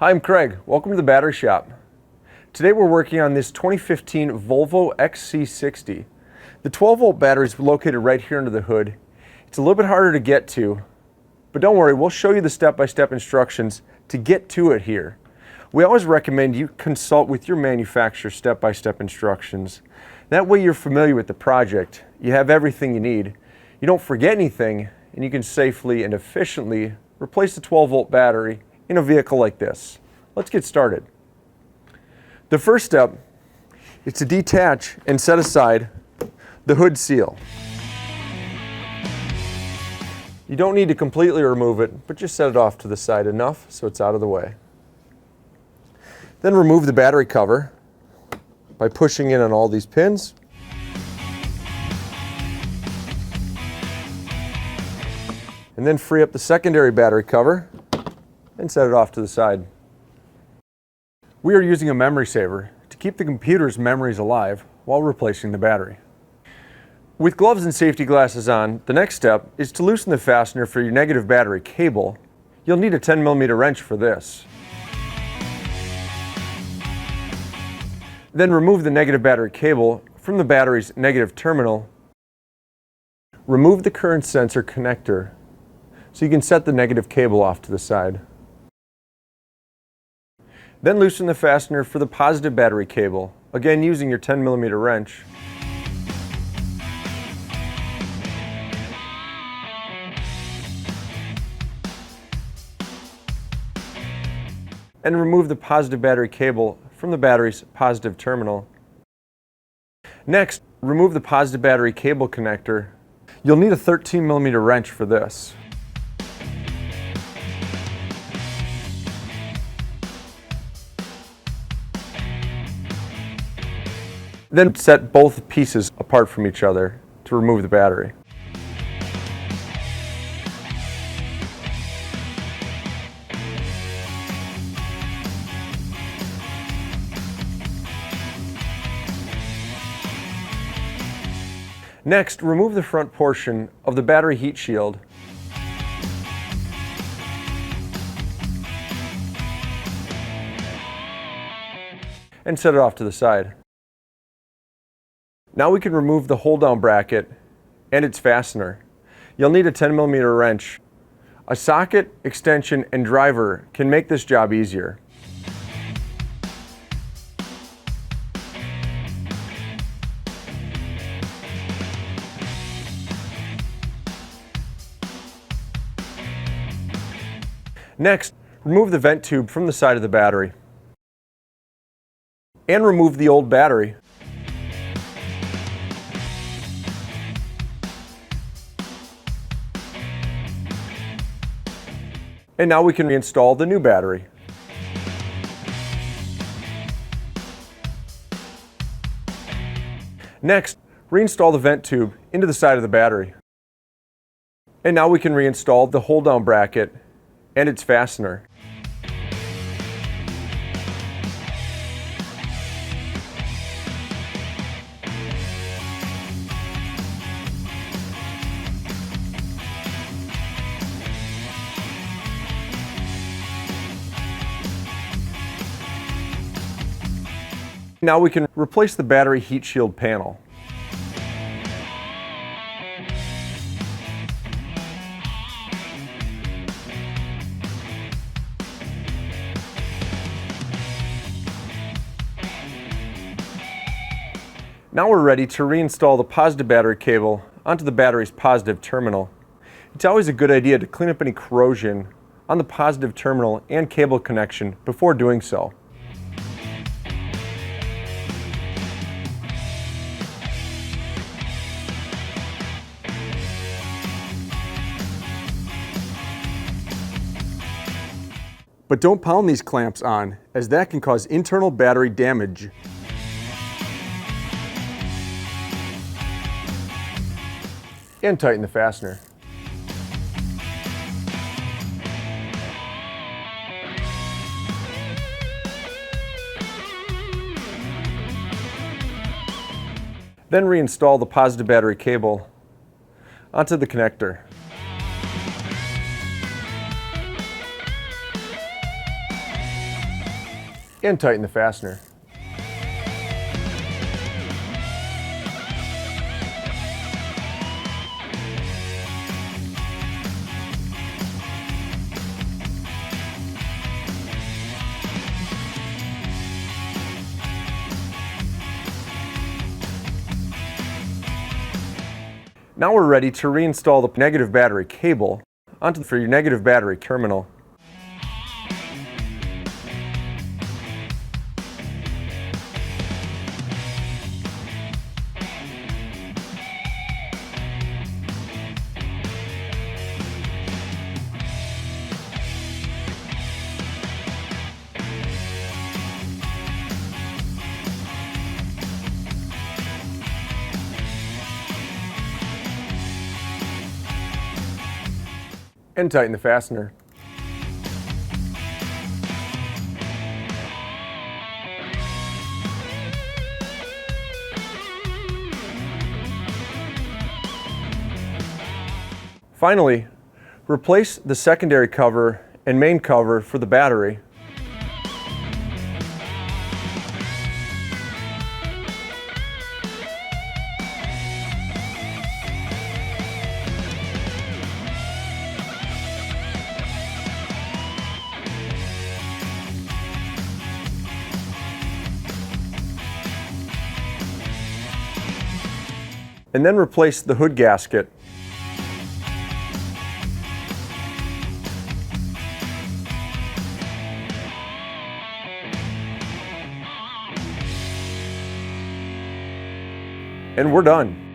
Hi, I'm Craig. Welcome to the battery shop. Today we're working on this 2015 Volvo XC60. The 12-volt battery is located right here under the hood. It's a little bit harder to get to, but don't worry, we'll show you the step-by-step instructions to get to it here. We always recommend you consult with your manufacturer's step-by-step instructions. That way you're familiar with the project. You have everything you need. You don't forget anything, and you can safely and efficiently replace the 12-volt battery in a vehicle like this. Let's get started. The first step is to detach and set aside the hood seal. You don't need to completely remove it, but just set it off to the side enough so it's out of the way. Then remove the battery cover by pushing in on all these pins. And then free up the secondary battery cover and set it off to the side. We are using a memory saver to keep the computer's memories alive while replacing the battery. With gloves and safety glasses on, the next step is to loosen the fastener for your negative battery cable. You'll need a 10mm wrench for this. Then remove the negative battery cable from the battery's negative terminal. Remove the current sensor connector so you can set the negative cable off to the side. Then loosen the fastener for the positive battery cable, again using your 10mm wrench. And remove the positive battery cable from the battery's positive terminal. Next, remove the positive battery cable connector. You'll need a 13mm wrench for this. Then set both pieces apart from each other to remove the battery. Next, remove the front portion of the battery heat shield. And set it off to the side. Now we can remove the hold-down bracket and its fastener. You'll need a 10mm wrench. A socket, extension, and driver can make this job easier. Next, remove the vent tube from the side of the battery. And remove the old battery. And now we can reinstall the new battery. Next, reinstall the vent tube into the side of the battery. And now we can reinstall the hold-down bracket and its fastener. Now we can replace the battery heat shield panel. Now we're ready to reinstall the positive battery cable onto the battery's positive terminal. It's always a good idea to clean up any corrosion on the positive terminal and cable connection before doing so. But don't pound these clamps on, as that can cause internal battery damage. And tighten the fastener. Then reinstall the positive battery cable onto the connector. and tighten the fastener. Now we're ready to reinstall the negative battery cable onto your negative battery terminal. And tighten the fastener. Finally, replace the secondary cover and main cover for the battery. And then replace the hood gasket. And we're done.